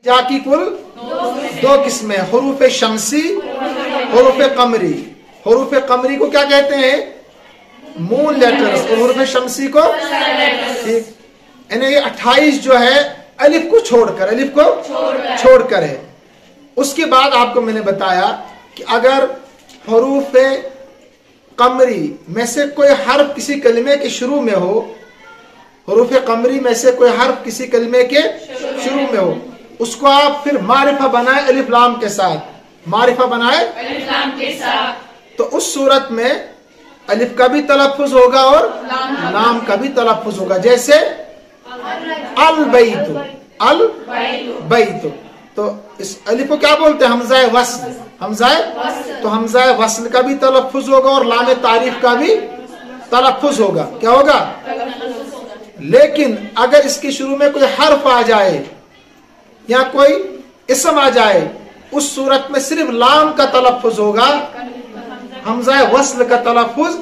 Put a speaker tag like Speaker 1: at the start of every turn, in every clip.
Speaker 1: जा की कुल दो किस्में, हरूफ शमसी, हरूफ कमरी। हरूफ कमरी को क्या कहते हैं? मून लेटर्स, और हरूफ शमसी को ठीक। यानी ये 28 जो है अलिफ को छोड़कर, अलिफ को छोड़कर है। उसके बाद आपको मैंने बताया कि अगर हरूफ कमरी में से कोई हर्फ किसी कलमे के शुरू में हो, हरूफ कमरी में से कोई हर्फ किसी कलमे के शुरू में हो, उसको आप फिर मारिफा बनाए अलिफ लाम के साथ, मारिफा बनाए अलिफ लाम के साथ, तो उस सूरत में अलिफ का भी तलफ्फुज होगा और लाम का भी तलफ्फुज होगा। जैसे अल बैतु, अल बैतु, तो इस अलिफ को क्या बोलते हैं? हमज़ाए वस्ल, हमज़ाए, तो हमज़ाए वस्ल का भी तलफ्फुज होगा और लाम तारीफ का भी तलफ्फुज होगा। क्या होगा? लेकिन अगर इसके शुरू में कोई हर्फ आ जाए या कोई इसम आ जाए, उस सूरत में सिर्फ लाम का तलफ्फुज होगा, हमज़ाए वस्ल का तलफ्फुज।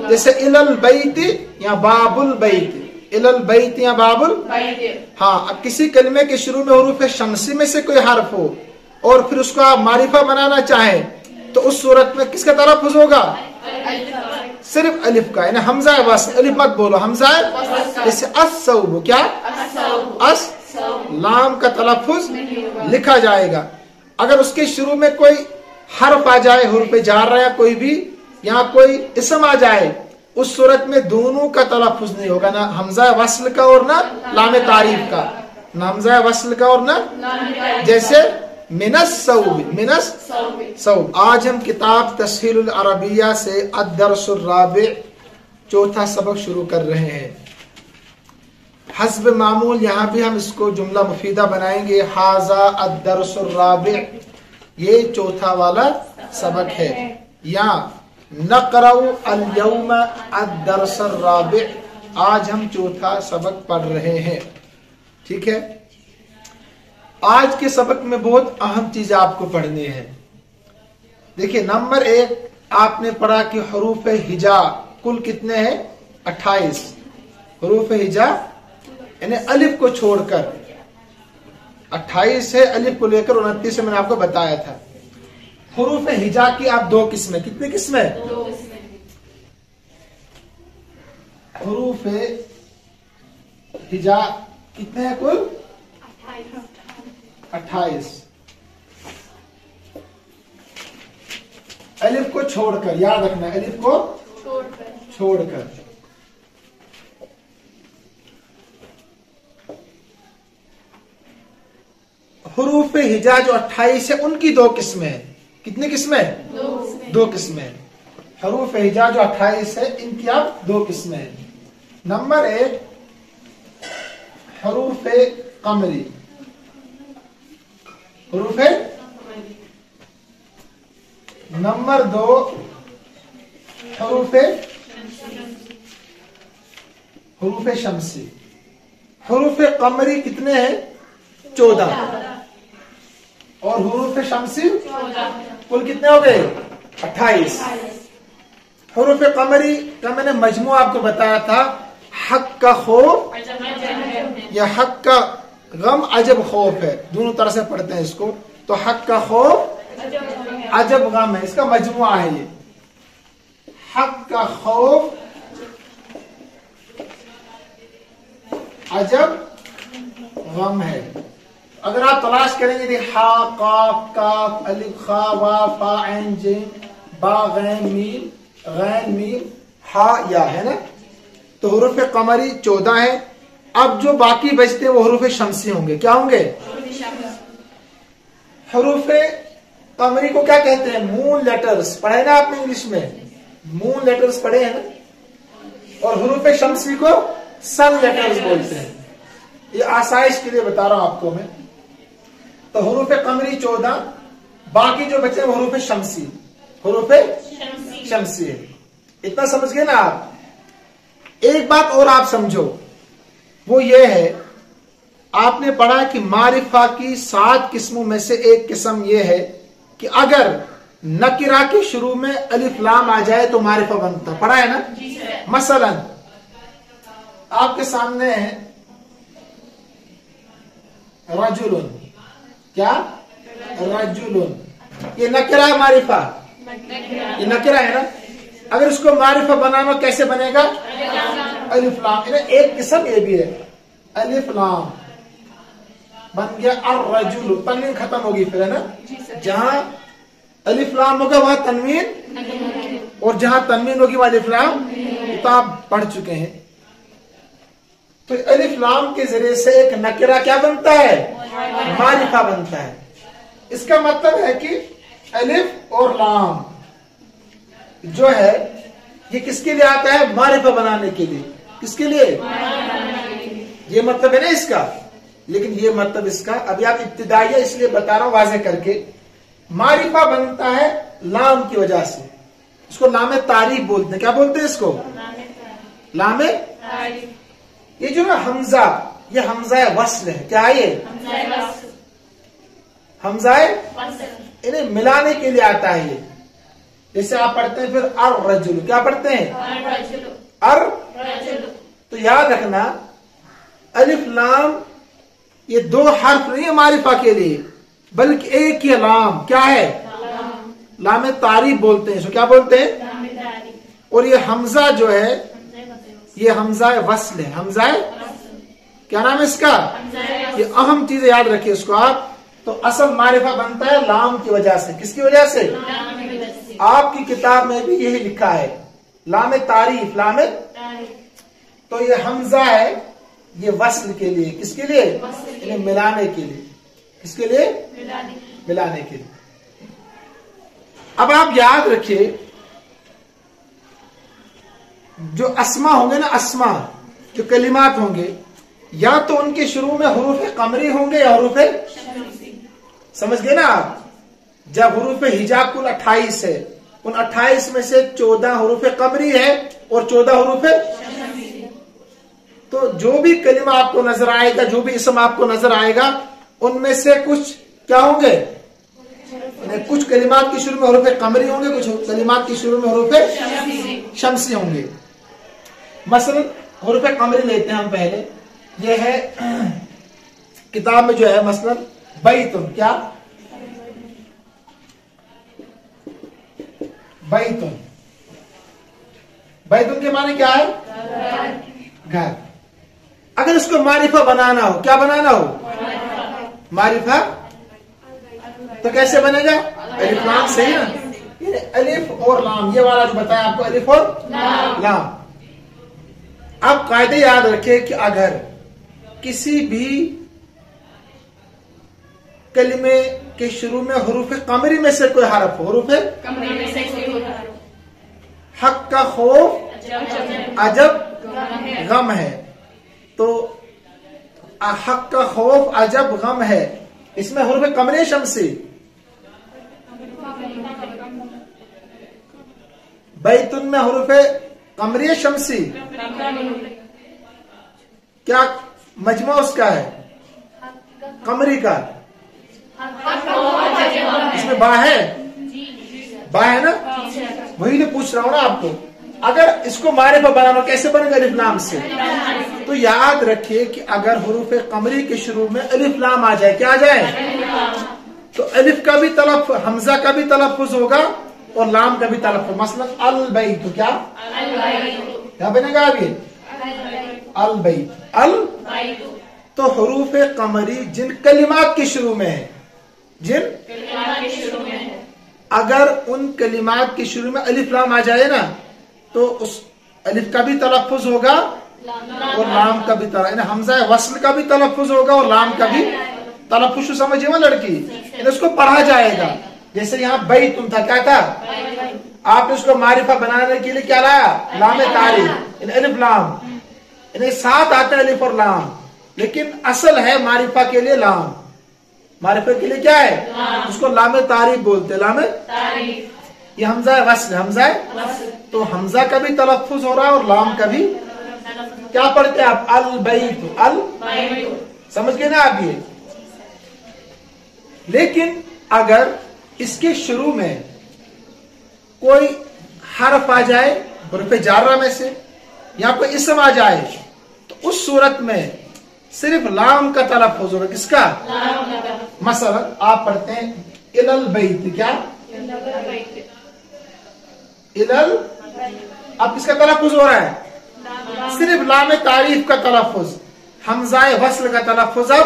Speaker 1: जैसे इलल बैति या बाबुल बैति, इलल बैति या बाबुल। हाँ, अब किसी कलमे के शुरू में हरूफ शमसी में से कोई हर्फ हो और फिर उसको आप मारिफा बनाना चाहें, तो उस सूरत में किसका तलफ्फुज होगा? सिर्फ अलिफ का, यानी हमज़ाए वस्ल, अलिफ मत बोलो, हमज़ाए। जैसे अस्सौब, क्या? अस, लाम का तलफ्फुज लिखा जाएगा। अगर उसके शुरू में कोई हर्फ आ जाए, हुर्फ जार या कोई भी, यहाँ कोई इसम आ जाए, उस सूरत में दोनों का तलफ्फुज नहीं होगा, ना हमज़ा वस्ल का और ना लाम तारीफ का, ना हमज़ा वस्ल का और ना। जैसे मिनस सौब, मिनस सौब। आज हम किताब तस्हीलुल अरबिया से अद-दर्सुर राबि, चौथा सबक शुरू कर रहे हैं। हस्ब मामूल यहाँ भी हम इसको जुमला मुफीदा बनाएंगे। हाजा अद-दर्सुर राबि, ये चौथा वाला सबक है। या नक़रउ अल-यौम अद-दर्सुर राबि, आज हम चौथा सबक पढ़ रहे हैं। ठीक है, आज के सबक में बहुत अहम चीज आपको पढ़नी है। देखिए, नंबर 1 आपने पढ़ा कि हरूफ हिजा कुल कितने हैं? 28 हरूफ हिजा, यानी अलिफ को छोड़कर 28 है, अलिफ को लेकर 29 मैंने आपको बताया था। हरूफ हिजा की आप दो किस्में, कितनी किस्में? हरूफ हिजा कितने हैं कुल? 28। अलिफ को छोड़कर, याद रखना, अलिफ को छोड़कर। हुरूफ हिजा जो 28 है, उनकी दो किस्में हैं। कितनी किस्में? दो किस्में। हुरूफ हिजा जो 28 है, इनकी आप दो किस्में हैं। नंबर 1 हुरूफ कमरी, हुरूफ। नंबर 2 हुरूफ शमसी। हुरूफ कमरी कितने हैं? 14, और हुरूफ शमसी कुल कितने हो गए? 28। हुरूफ कमरी का मैंने मजमू आपको बताया था, हक का खौफ या हक का गम अजब खौफ है, दोनों तरह से पढ़ते हैं इसको। तो हक का खौफ, अजब गम है, इसका मजमुआ है ये। हक का खौफ, अजब गम है। अगर आप तलाश करेंगे कि हा, काफ, काफ, अलिफ, खा, वा, फा, ऐन, जीम, बा, गैन, मीम, गैन, मीम, हा, या, है ना। तो हुरूफ कमरी 14 है। अब जो बाकी बचते हैं वो हुरूफ शमसी होंगे। क्या होंगे? हुरूफ कमरी को क्या कहते हैं? Moon letters. पढ़े ना आपने इंग्लिश में, मून लेटर्स पढ़े हैं ना। और हुरूफ शमसी को सन लेटर्स बोलते हैं। ये आसाइश के लिए बता रहा हूं आपको मैं। तो हुरूफ कमरी 14, बाकी जो बचे वो हुरूफ शमसी, हुरूफ शमसी है। इतना समझ गए ना आप। एक बात और आप समझो, वो ये है, आपने पढ़ा कि मारिफा की 7 किस्मों में से एक किस्म ये है कि अगर नकिरा के शुरू में अलिफ लाम आ जाए तो मारिफा बनता। पढ़ा है ना। मसलन आपके सामने है रजुलुन, क्या रजुलुन, ये नकरा है मारिफा, ये नकरा है ना। अगर इसको मारिफा बनाना कैसे बनेगा, अलिफ लाम, एक किस्म ये भी है, अलिफ लाम बन गया अर्रजुल, तनवीन खत्म होगी फिर, है ना। जहां अलिफ लाम होगा वहां तनवीन, और जहां तनवीन होगी वहां अलिफ लाम, तो आप पढ़ चुके हैं। तो अलिफ लाम के जरिए से एक नकरा क्या बनता है, मारिफा बनता है। इसका मतलब है कि अलिफ और लाम जो है ये किसके लिए आता है, मारिफा बनाने के लिए। किसके लिए, ये मतलब है ना इसका। लेकिन ये मतलब इसका अभी आप इब्तिदाइया इसलिए बता रहा हूं वाज़ेह करके, मारिफा बनता है लाम की वजह से। इसको लामे तारीफ बोलते हैं। क्या बोलते हैं इसको, लामे। ये जो ना हमजा, ये हमजा वस्ल है। क्या है ये, हमजा इन्हें मिलाने के लिए आता है ये। जैसे आप पढ़ते हैं फिर अर्रजुल, क्या पढ़ते हैं, अर। तो याद रखना अलिफ लाम ये दो हर्फ नहीं है मारिफा के लिए, बल्कि एक ही लाम। क्या है, लामे तारीफ बोलते हैं इसको। क्या बोलते हैं, और ये हमजा जो है ये हमजा वस्ल है। हमजा क्या नाम है इसका, ये अहम चीज याद रखिए इसको आप। तो असल मारिफा बनता है लाम की वजह से। किसकी वजह से, आपकी किताब में भी यही लिखा है, लामे तारीफ, लामे। तो ये हमजा है ये वस्ल के लिए। किसके लिए, इन्हें मिलाने के लिए। किसके लिए, मिलाने के लिए। अब आप याद रखिए जो अस्मा होंगे ना, अस्मा जो कलिमात होंगे, या तो उनके शुरू में हुरूफ कमरी होंगे या हुरूफ, समझ गए ना आप। जब हुरूफ हिजा कुल 28 है, उन 28 में से 14 हुरूफ कमरी है और 14 हुरूफ। तो जो भी कलिमा आपको नजर आएगा, जो भी इसम आपको नजर आएगा, उनमें से कुछ क्या होंगे, कुछ कलिमात की शुरू में हुरूफ कमरी होंगे, कुछ कलिमात की शुरू में हुरूफ शमसी होंगे। मसलन हुरूफ कमरी लेते हैं हम पहले। ये है किताब में जो है मसलन बैतुन, क्या बैतुन, बैतुन के माने क्या है, घर। अगर इसको मारिफा बनाना हो, क्या बनाना हो, मारिफा, तो कैसे बनेगा, अलिफ लाम से ही ना। अलिफ और लाम, ये वाला जो बताया आपको, अलिफ और लाम। आप कायदे याद रखें कि अगर किसी भी कलिमे के शुरू में हुरूफ कमरी में से कोई हरफ हो, हुरूफ हक का खौफ अजब गम है, तो हक का खौफ अजब गम है, इसमें हुरूफ कमरी शमसी। बैतुन में हुरूफ कमरी शमसी, क्या मजमा उसका है, कमरी का। इसमें बा है, बा है ना, वही तो पूछ रहा हूं ना आपको। अगर इसको मारिफा बनाना कैसे बनेगा, अलिफ लाम से। तो याद रखिए कि अगर हुरूफ कमरी के शुरू में अलिफ लाम आ जाए, क्या आ जाए, तो अलिफ का भी तलफ़्फ़ुज़, हमजा का भी तलफ़्फ़ुज़ होगा और लाम का भी तलफ़्फ़ुज़। मसलन अल बैत, क्या क्या बनेगा अभी, अल बैत, अल। तो हुरूफ कमरी जिन कलिमात के शुरू में है, जिन अगर उन कलिमात के शुरू में अलिफ लाम आ जाए ना, तो उस अलिफ का भी तलफ़्फ़ुज़ होगा और लाम का भी तलफ़्फ़ुज़, हमजा वस्ल का भी तलफ़्फ़ुज़ होगा और लाम का भी तलफ़्फ़ुज़। समझिए वो लड़की, इसको पढ़ा जाएगा। जैसे यहाँ बैतुन था, क्या था, आपने उसको मारिफा बनाने के लिए क्या लाया, लामे तारीफ, अलिफ लाम। इन्हें साथ आते हैं अलिफ और लाम, लेकिन असल है मारिफा के लिए लाम। मारिफा के लिए क्या है, उसको लामे तारीफ बोलते, लामे तारीफ। ये हमजा वस्ल, हमजा, तो हमजा का भी तलफ़्फ़ुज़ हो रहा है और लाम का भी। क्या पढ़ते हैं आप, अल बैत, अल। समझ गए ना आप ये। लेकिन अगर इसके शुरू में कोई हरफ आ जाए हुरूफ जारा में से, या कोई इसम आ जाए, तो उस सूरत में सिर्फ लाम का तलफ़्फ़ुज़ होगा। किसका? मसलन आप पढ़ते हैं इलल बैत, क्या? इलल, अब किसका तलफ़्फ़ुज़ हो रहा है? सिर्फ लाम तारीफ का तलफ़्फ़ुज़, हमज़ाए वस्ल का तलफ़्फ़ुज़। अब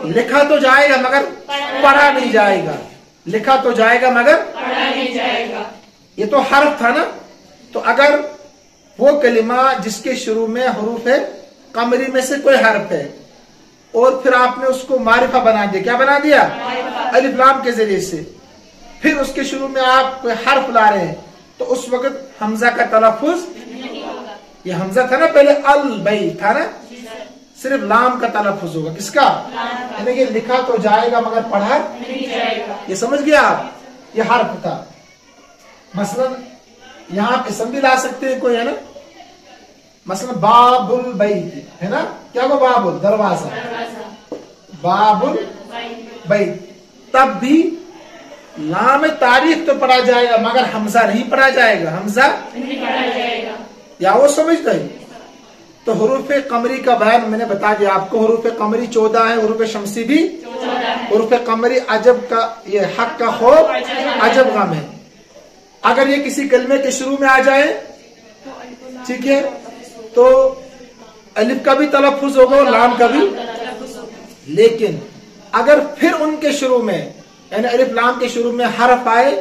Speaker 1: लिखा तो जाएगा मगर पढ़ा नहीं जाएगा, लिखा तो जाएगा मगर पढ़ा नहीं जाएगा। ये तो हर्फ था ना, तो अगर वो कलिमा जिसके शुरू में हुरूफ कमरी में से कोई हर्फ है और फिर आपने उसको मारिफा बना दिया, क्या बना दिया? अलिफ लाम के जरिए से, फिर उसके शुरू में आप कोई हर्फ ला रहे हैं, तो उस वक्त हमजा का तलफ़्फ़ुज़, ये हमजा था ना पहले, अल बई था ना, सिर्फ लाम का तलफ़्फ़ुज़ होगा। किसका? यानी कि लिखा तो जाएगा मगर पढ़ा नहीं जाएगा। ये समझ गया आप? ये हर्फ था। मसलन यहाँ इसम भी ला सकते हैं कोई, है ना, मसलन बाबुल बैत है ना, क्या वो बाबुल दरवाजा, बाबुल बैत, तब भी लाम तारीफ तो पढ़ा जाएगा मगर हमजा नहीं पढ़ा जाएगा, हमजा नहीं पढ़ा जाएगा। या वो समझ गए? तो हुरूफ कमरी का बयान मैंने बता दिया आपको। हुरूफ कमरी 14 है, हुरूफ शमसी भी 14 है। हुरूफ कमरी अजब का, ये हक का खौफ, अजब गम है। अगर ये किसी कलमे के शुरू में आ जाए, ठीक है, तो अलिफ का भी तलफ़्फ़ुज़ होगा और लाम का भी। लेकिन अगर फिर उनके शुरू में, यानी अलिफ लाम के शुरू में हर्फ आए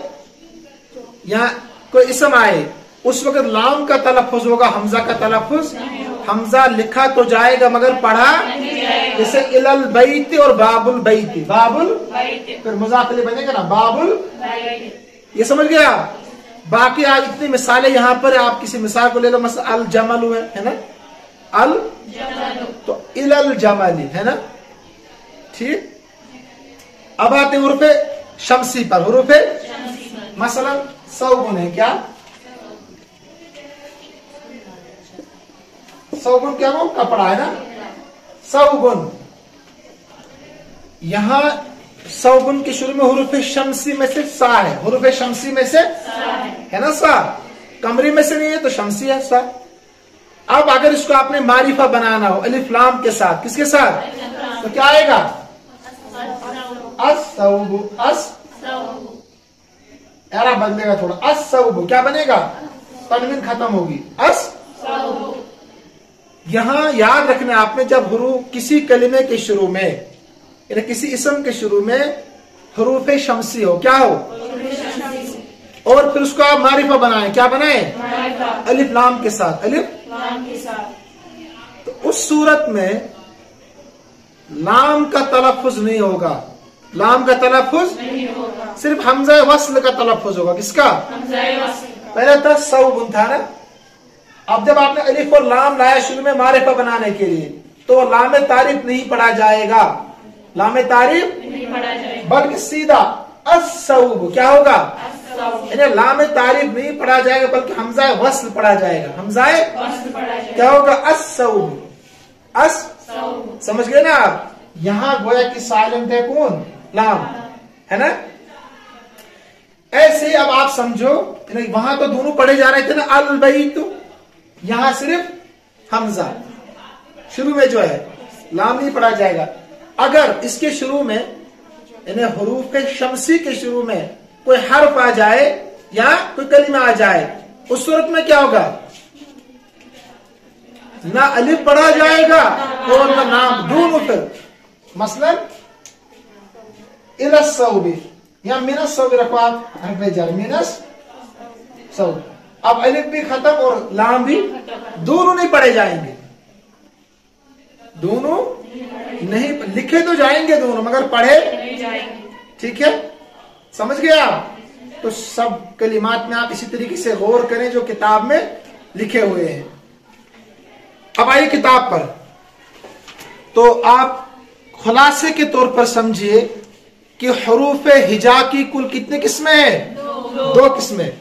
Speaker 1: या कोई इसम आए, उस वक्त लाम का तलफ़्फ़ुज़ होगा, हमजा का तलफ़्फ़ुज़। हमजा लिखा तो जाएगा मगर पढ़ा, जैसे इलल बैत और बाबुल बैत, बाबुल फिर मुज़ाफ़ इलैह बनेगा ना, बाबुल। ये समझ गया? बाकी आज इतनी मिसालें यहाँ पर, आप किसी मिसाल को ले लो, मसला अल जमल है ना, अल तो इलल जमली है ना, ठीक। अब आते हैं हुरूफ शमसी पर। हुरूफ मसलन सौगुन है, क्या? सौगुन क्या वो कपड़ा है ना, सौगुन। यहां सौगुन के शुरू में हुरूफ शमसी में से सा है, हुरूफ शमसी में से है ना, सा। कमरी में से नहीं है तो शमसी है, सा। अब अगर इसको आपने मारिफा बनाना हो अलिफ लाम के साथ, किसके साथ? तो क्या आएगा? अस्सौबु, एरा बदलेगा थोड़ा, अस्सौबु क्या बनेगा? तनवीन खत्म होगी, अस्सौबु। यहां याद रखना आपने, जब हुरूफ किसी कलिमे के शुरू में, यानी किसी इसम के शुरू में हुरूफ शमसी हो, क्या हो? और फिर उसको आप मारिफा बनाए, क्या बनाए? अलिफ लाम के साथ, अलिफ लाम के साथ। तो उस सूरत में लाम का तलफ़्फ़ुज़ नहीं होगा, लाम का तलफ़्फ़ुज़ नहीं होगा, सिर्फ हमज़ा वस्ल का तलफ़्फ़ुज़ होगा। किसका? पहले था सौगुन था ना, अब जब आपने अलिफ और लाम लाया शुरू में मारिफा बनाने के लिए, तो लाम तारीफ नहीं पढ़ा जाएगा, लाम तारीफ नहीं पढ़ा जाएगा, बल्कि सीधा अस्सौब क्या होगा? यानी लाम तारीफ नहीं पढ़ा जाएगा बल्कि हमज़ाए वस्ल पढ़ा जाएगा, हमज़ाए क्या होगा? अस्सौब, अस्सौब। समझ गए ना आप? यहां गोया कि साइलेंट है कौन? लाम, है ना। ऐसे अब आप समझो, वहां तो दोनों पढ़े जा रहे थे ना, अल बैत, यहां सिर्फ हमजा शुरू में जो है, लाम नहीं पढ़ा जाएगा। अगर इसके शुरू में, यानी हुरूफ शमसी के शुरू में कोई हर्फ आ जाए या कोई कलिमा आ जाए, उस सूरत में क्या होगा? ना अलिफ पढ़ा जाएगा और ना नाम, दोनों। फिर मसलन इलस सौबी या मिनस सौबी रखो आप, मिनस सौबी। अब अलिफ भी खत्म और लाम भी, दोनों नहीं पढ़े जाएंगे, दोनों नहीं लिखे तो जाएंगे दोनों मगर पढ़े नहीं जाएंगे, ठीक है। समझ गए आप? तो सब कलिमात में आप इसी तरीके से गौर करें जो किताब में लिखे हुए हैं। अब आइए किताब पर, तो आप खुलासे के तौर पर समझिए कि हुरूफ हिजा की कुल कितनी किस्में हैं? दो किस्में।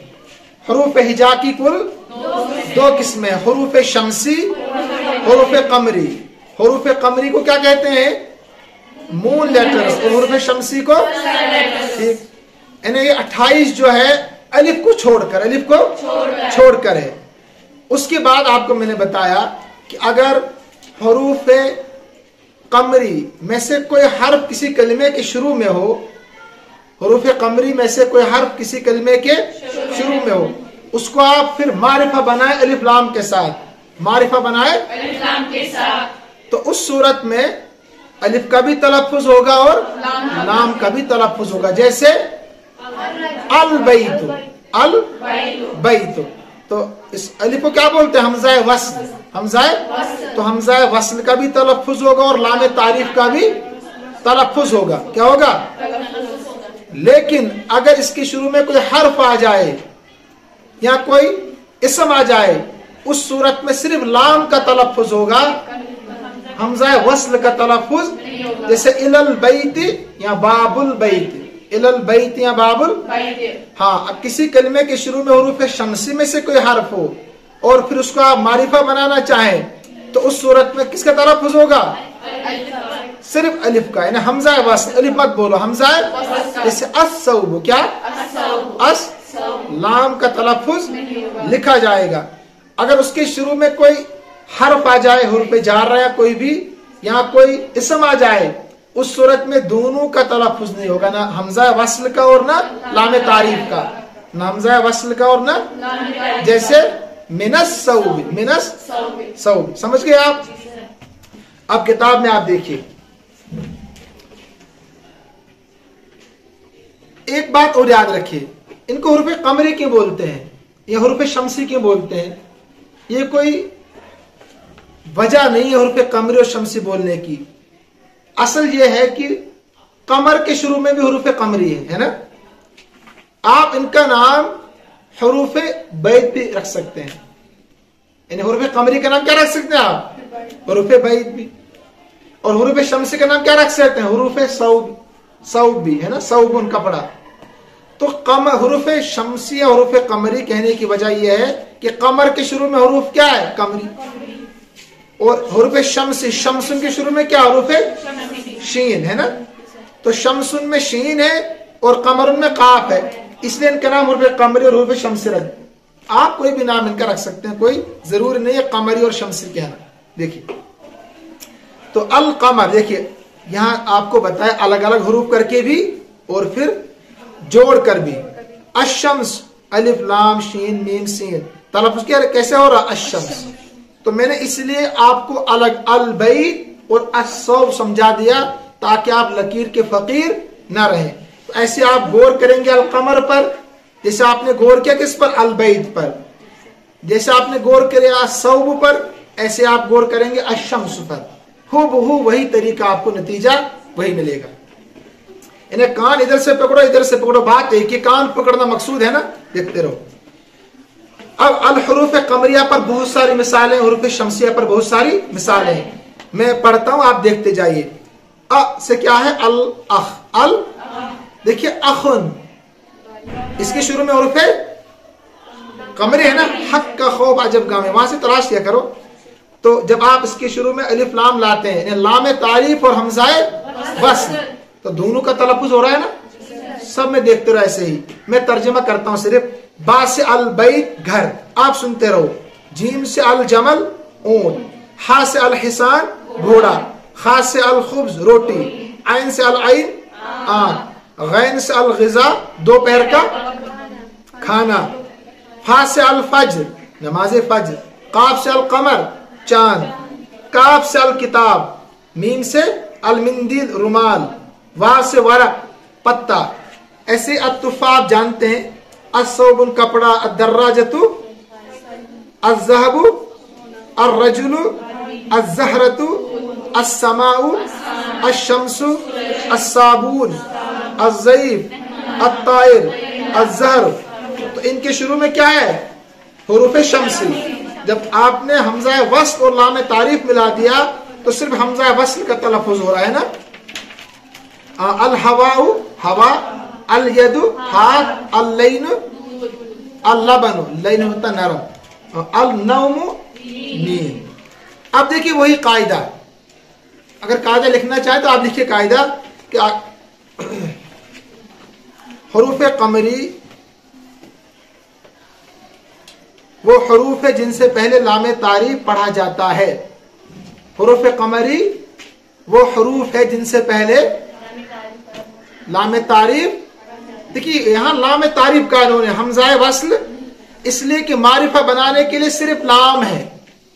Speaker 1: हुरूफ हिजा की कुल दो किस्में, हुरूफ शमसी, हुरूफ कमरी। हुरूफ कमरी को क्या कहते हैं? मूल लेटर्स, और हुरूफ शमसी को, ठीक, यानी ये 28 जो है अलिफ को छोड़कर, अलिफ को छोड़कर है। उसके बाद आपको मैंने बताया कि अगर हुरूफ قمری میں سے کوئی حرف کسی کلمے کے شروع میں ہو، حروف قمری میں سے کوئی حرف کسی کلمے کے شروع میں ہو، اس کو آپ پھر معرفہ بنائے الف لام کے ساتھ، معرفہ بنائے الف لام کے ساتھ، تو اس صورت میں الف کا بھی تلفظ ہوگا اور لام کا بھی تلفظ ہوگا، جیسے البیت، البیت، تو اس الف کو کیا بولتے ہیں؟ حمزہ وصل، حمزہ تو حمزہ وصل کا بھی تلفظ ہوگا اور لام تعریف کا بھی تلفظ ہوگا، کیا ہوگا؟ لیکن اگر اس کی شروع میں کوئی حرف آ جائے یا کوئی اسم آ جائے، اس صورت میں صرف لام کا تلفظ ہوگا، حمزہ وصل کا تلفظ، جیسے الالبیت یا باب البیت، الالبیت یا باب البیت۔ ہاں، اب کسی کلمے کے شروع میں حروف شمسی میں سے کوئی حرف ہو اور پھر اس کو آپ معرفہ بنانا چاہیں تو اس صورت میں کس کا تلفظ ہوگا؟ صرف الف کا، یعنی حمزہ وصل، الف مت بولو، حمزہ جیسے الصوب، کیا؟ اس، لام کا تلفظ لکھا جائے گا۔ اگر اس کے شروع میں کوئی حرف آ جائے، حرف جار یا کوئی بھی، یا کوئی اسم آ جائے، اس صورت میں دونوں کا تلفظ نہیں ہوگا، نہ حمزہ وصل کا اور نہ لام تعریف کا، نہ حمزہ وصل کا اور نہ، جیسے من الصوب، من الصوب، سمجھ گئے آپ؟ اب کتاب میں آپ دیکھیے ایک بات اور یاد رکھیے، ان کو حروف قمری کیوں بولتے ہیں یا حروف شمسی کیوں بولتے ہیں؟ یہ کوئی وجہ نہیں ہے حروف قمری اور شمسی بولنے کی، اصل یہ ہے کہ قمر کے شروع میں بھی حروف قمری ہے نا، آپ ان کا نام حروف بیت بھی رکھ سکتے ہیں، یعنی حروف قمری کا نام کیا رکھ سکتے ہیں آپ؟ حروف بیت بھی، اور حروف شمسی کا نام کیا رکھ سکتے ہیں؟ حروف صوب، صوب بھی ہے نا، صوب ان کا پڑا۔ تو حروف شمسی یا حروف قمری کہنے کی وجہ یہ ہے کہ قمر کے شروع میں حروف کیا ہے؟ قمری، اور حروف شمسی، شمسن کے شروع میں کیا؟ حروف شین ہے نا، تو شمسن میں شین ہے اور قمرن میں قاف ہے، اس لیے ان کا نام حروف قمری اور حروف شمسی رکھ۔ آپ کوئی بھی نام ان کا رکھ سکتے ہیں، کوئی ضروری نہیں ہے قمری اور شمسی کہنا۔ دیکھیے تو القمر، دیکھیے یہاں آپ کو بتایا الگ الگ حروف کر کے بھی اور پھر جوڑ کر بھی۔ الشمس، الف لام شین میم سین، تلفظ کیا کیسے ہو رہا؟ الشمس، تو میں نے اس لیے آپ کو الگ البیت اور الصوب سمجھا دیا تاکہ آپ لکیر کے فقیر نہ رہیں۔ تو ایسے آپ غور کریں گے القمر پر، جیسے آپ نے غور کیا کس پر؟ البیت پر، جیسے آپ نے غور کیا الصوب پر، ایسے آپ غور کریں گے الشمس پر، ہو بہو وہی طریقہ آپ کو نتیجہ وہی ملے گا۔ انہیں کان ادھر سے پکڑو ادھر سے پکڑو، بات ایک ہی، کان پکڑنا مقصود ہے نا، دیکھتے رہو۔ اب الحروف قمریہ پر بہت ساری مثالیں، حروف شمسیہ پر بہت ساری مثالیں ہیں، میں پڑھتا ہوں آپ دیکھتے جائیے۔ ا سے کیا ہے؟ الاخ، ال، دیکھیے اخن، اس کے شروع میں حروف قمری ہے نا، حق کا خوف عجب گام ہے، وہاں سے تلاش کیا کرو۔ تو جب آپ اس کے شروع میں الف لام لاتے ہیں، یعنی لام تعریف اور حمزہ وصل، تو دونوں کا تلفظ ہو رہا ہے نا، سب میں دیکھتے رہو ایسے ہی۔ میں ترجمہ کرتا ہوں صرف۔ با سے البیت گھر، آپ سنتے رہو۔ جیم سے الجمل اونٹ، ہا سے الحسان گھوڑا، خا سے الخبز روٹی، عین سے العین آنکھ، غین سے الغذا دوپہر کا کھانا، فا سے الفجر نماز فجر، قاف سے القمر چاند، کاف سے الکتاب، میم سے المندیل رومال، وا سے ورق پتا۔ ایسے التفاح آپ جانتے ہیں، الصوب کپڑا، الدراجۃ الذهب، الرجل الزہرۃ، السماء الشمس، الصابون الزیف، الطائر الزہر۔ تو ان کے شروع میں کیا ہے؟ حروف شمسی۔ جب آپ نے حمزہ وصل اور لام تعریف ملا دیا تو صرف حمزہ وصل کا تلفظ ہو رہا ہے نا۔ الہواء ہوا، الید ہاتھ، اللین اللبن، لین ہوتا نرم، النوم نیند۔ اب دیکھیے وہی قاعدہ، اگر قاعدہ لکھنا چاہیں تو آپ لکھیے قاعدہ کہ حروف قمری وہ حروف ہے جن سے پہلے لام تعریف پڑھا جاتا ہے۔ حروف قمری وہ حروف ہے جن سے پہلے لام تعریف. دیکھیے یہاں لام تعریف کا انہوں نے حمزہ وصل اس لیے کہ معرفہ بنانے کے لیے صرف لام ہے,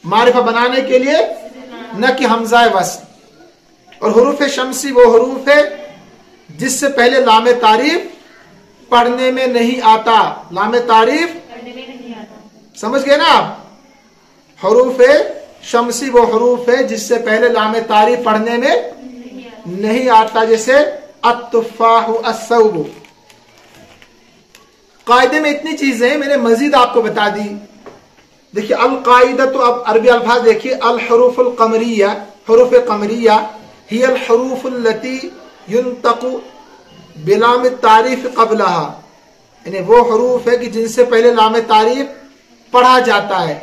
Speaker 1: معرفہ بنانے کے لیے نہ کہ حمزہ وصل. اور حروف شمسی وہ حروف ہے جس سے پہلے لام تعریف پڑھنے میں نہیں آتا. لام تعریف سمجھ گئے نا آپ؟ حروف شمسی وہ حروف ہے جس سے پہلے لام تعریف پڑھنے میں نہیں آتا, جیسے التفاح الثوب. قاعدے میں اتنی چیزیں میں نے مزید آپ کو بتا دی. دیکھیے القاعدہ تو اب عربی الفاظ دیکھیے. الحروف القمریہ, حروف قمریہ ہی الحروف التي ينطق بلام التعریف قبلها, یعنی وہ حروف ہے کہ جن سے پہلے لام تعریف پڑھا جاتا ہے.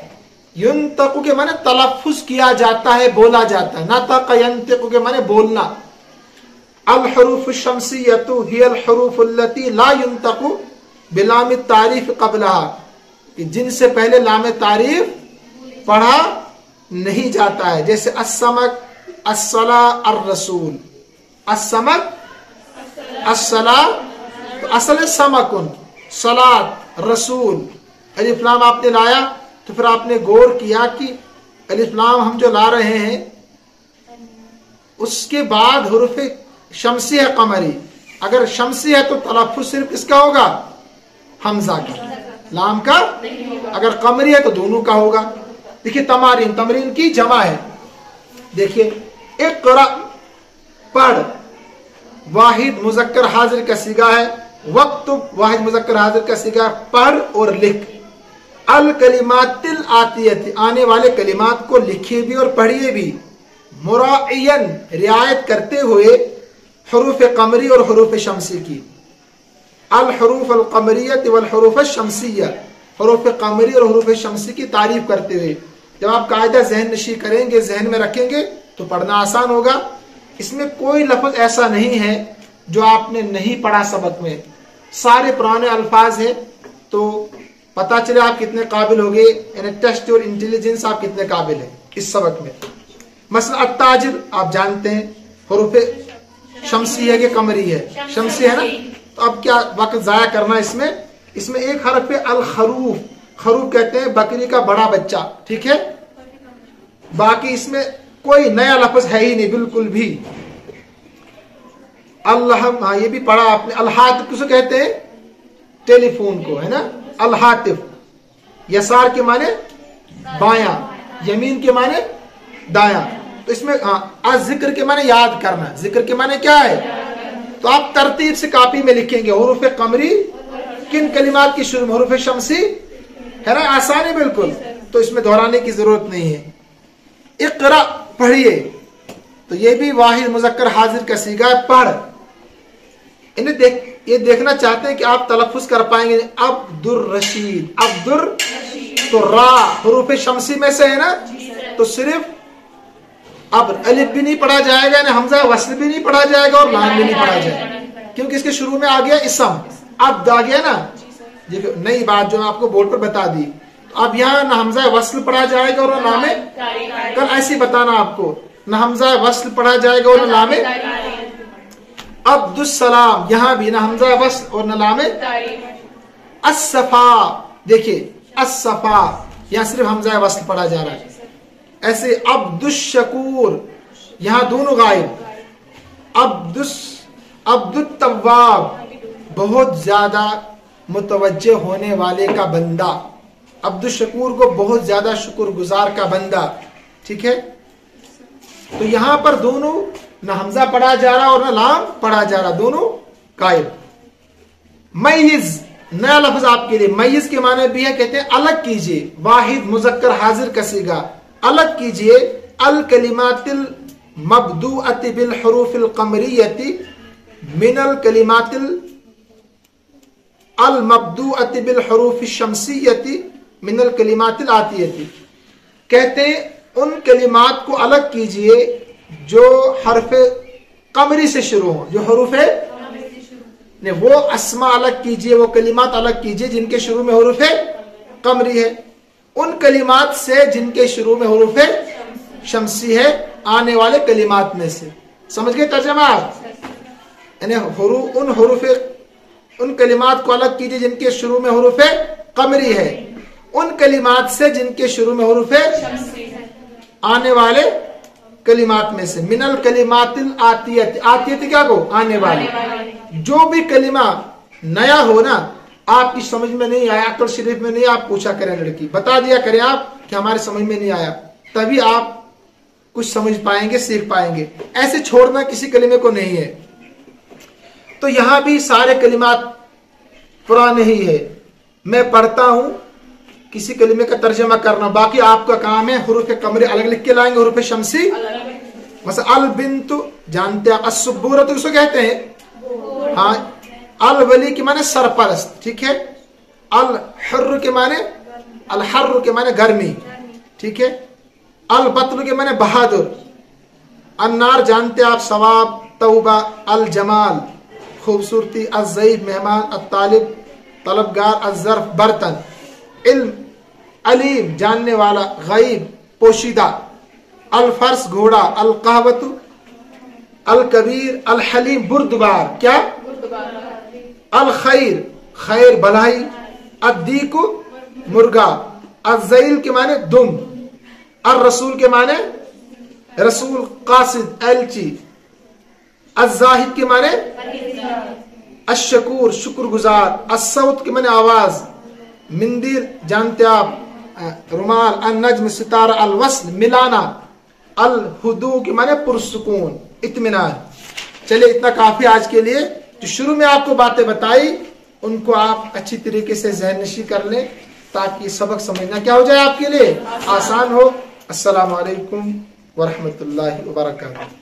Speaker 1: ينطق کے معنی تلفظ کیا جاتا ہے, بولا جاتا ہے. نطق ينطق کے معنی بولنا. الحروف الشمسیۃ ہی الحروف التي لا ينطق بلام التعریف قبلها, کہ جن سے پہلے لام تعریف پڑھا نہیں جاتا ہے, جیسے السمک, الصلاۃ, الرسول. السمک, الصلاۃ, تو اصل سمکن, صلاۃ, رسول. الف لام آپ نے لایا تو پھر آپ نے غور کیا کہ الف لام ہم جو لا رہے ہیں اس کے بعد حروف شمسی ہے قمری. اگر شمسی ہے تو تلفظ صرف کس کا ہوگا؟ حمزہ کا, لام کا. اگر قمری ہے تو دونوں کا ہوگا. دیکھیے تمارین, تمرین کی جمع ہے. دیکھیے اقرا پڑھ, واحد مذکر حاضر کا صیغہ ہے. وقتب واحد مذکر حاضر کا صیغہ, پڑھ اور لکھ. الکلمات الآتیت آنے والے کلمات کو لکھیے بھی اور پڑھیے بھی. مراعین رعایت کرتے ہوئے حروف قمری اور حروف شمسی کی. الحروف القمریۃ والحروف الشمسیہ, حروف قمری اور حروف شمسی کی تعریف کرتے ہوئے. جب آپ قاعدہ ذہن نشی کریں گے, ذہن میں رکھیں گے تو پڑھنا آسان ہوگا. اس میں کوئی لفظ ایسا نہیں ہے جو آپ نے نہیں پڑھا سبق میں. سارے پرانے الفاظ ہیں تو پتا چلے آپ کتنے قابل ہو گئے, یعنی ٹیسٹ اور انٹیلیجنس آپ کتنے قابل ہیں اس سبق میں. مثلا التاجر آپ جانتے ہیں حروف شمسی ہے کہ قمری ہے؟ شمسی ہے نا. تو اب کیا وقت ضائع کرنا اس میں. اس میں ایک حرف ہے الخروف, خروف کہتے ہیں بکری کا بڑا بچہ, ٹھیک ہے. باقی اس میں کوئی نیا لفظ ہے ہی نہیں بالکل بھی. اللہ, ہاں یہ بھی پڑھا آپ نے. الہاتف کسے کہتے ہیں؟ ٹیلی فون کو, ہے نا. الہاتف, یسار کے معنی بایاں, یمین کے معنی دایاں. تو اس میں ہاں ذکر کے معنی یاد کرنا. ذکر کے معنی کیا ہے؟ تو آپ ترتیب سے کاپی میں لکھیں گے حروف قمری کن کلمات کی شروع میں, حروف شمسی ہے نا. آسان ہے بالکل, تو اس میں دہرانے کی ضرورت نہیں ہے. اقرا پڑھیے, تو یہ بھی واحد مذکر حاضر کا صیغہ ہے, پڑھ. انہیں یہ دیکھنا چاہتے ہیں کہ آپ تلفظ کر پائیں گے. عبد الرشید, عبدر تو را حروف شمسی میں سے ہے نا, تو صرف اب الف بھی نہیں پڑھا جائے گا, یعنی حمزہ وصل بھی نہیں پڑھا جائے گا اور لام بھی نہیں پڑھا جائے گا, کیونکہ اس کے شروع میں آ گیا اسم. عبد آ گیا نا. نئی بات جو میں آپ کو بورڈ پر بتا دی. تو اب یہاں نہ حمزہ وصل پڑھا جائے گا اور نہ لام. کل ایسے بتانا آپ کو, نہ حمزہ وصل پڑھا جائے گا اور نہ لام. عبد السلام, یہاں بھی نہ حمزہ وصل اور نہ لام. الصفا, دیکھیے الصفا یہاں صرف حمزہ وصل پڑھا جا رہا ہے. ایسے عبد الشکور, یہاں دونوں غائب. عبد التواب, بہت زیادہ متوجہ ہونے والے کا بندہ. عبد الشکور کو بہت زیادہ شکر گزار کا بندہ, ٹھیک ہے. تو یہاں پر دونوں نہ حمزہ پڑھا جا رہا اور نہ لام پڑھا جا رہا, دونوں غائب. میز نیا لفظ آپ کے لیے. میز کے معنی بھی ہے, کہتے ہیں الگ کیجئے. واحد مذکر حاضر کا صیغہ, الگ کیجئے. الکلمات المبدوءۃ بالحروف القمریۃ من الکلمات المبدوءۃ بالحروف الشمسیۃ من الکلمات الآتیۃ. کہتے ہیں ان کلمات کو الگ کیجئے جو حرف قمری سے شروع ہوں, جو حروف ہے وہ اسما الگ کیجئے, وہ کلمات الگ کیجئے جن کے شروع میں حروف قمری ہے, ان کلمات سے جن کے شروع میں حروف شمسی ہے. आने वाले कलिमात में से। समझ गए तर्जमा? यानी उन कलिमात को अलग कीजिए जिनके शुरू में हुरूफ कमरी है, उन कलिमात से जिनके शुरू में हुरूफ आने वाले कलिमात में से। मिनल कलिमातिल आतियत, आतियत क्या को? आने वाले। जो भी कलिमा नया हो ना, आपकी समझ में नहीं आया, अक्ल शरीफ में नहीं, आप पूछा करें, लड़की बता दिया करें आप कि हमारे समझ में नहीं आया, तभी आप कुछ समझ पाएंगे, सीख पाएंगे। ऐसे छोड़ना किसी कलिमे को नहीं है। तो यहां भी सारे कलिमात पुराने ही है। मैं पढ़ता हूं, किसी कलिमे का तर्जमा करना, बाकी आपका काम है हुरूफ कमरी अलग लिख के लाएंगे, हुरूफ शमसी। मतलब अल बिंतु जानते हैं, असुब्बूरत उसको कहते हैं। हाँ, अल वली के माने सरपरस्त, ठीक है। अल हर्र के माने, अल हर्र के माने गर्मी, ठीक है। अल बत्ल के माने बहादुर। अन्नार जानते आप, सवाब, तौबा। अल जमाल खूबसूरती। अल ज़ईफ मेहमान। अल तालिब तलबगार। अल ज़र्फ बर्तन। इल्म अलीम जानने वाला। गईब पोशीदा। अल फर्स घोड़ा। अल कहवतु। अल कबीर। अल हलीम बुर्दबार, क्या? अल खैर खैर भलाई। अद्दीकु मुर्गा। अज़ैल के माने दुम। अल रसूल के माने रसूल, कासिद एलची। अज़ाहिद के माने अशकूर शुक्रगुजार। असौत के माने आवाज। मिंदिर जानते आप, रुमाल। अल नज्म सितारा। अल वस्ल मिलाना। अल हुदू के माने पुरसुकून, इत्मीनान। चलिए इतना काफी आज के लिए। जो शुरू में आपको बातें बताई उनको आप अच्छी तरीके से ज़हननशी कर लें, ताकि सबक समझना क्या हो जाए आपके लिए आसान हो। अस्सलामु अलैकुम वरहमतुल्लाहि वबरकातुहू।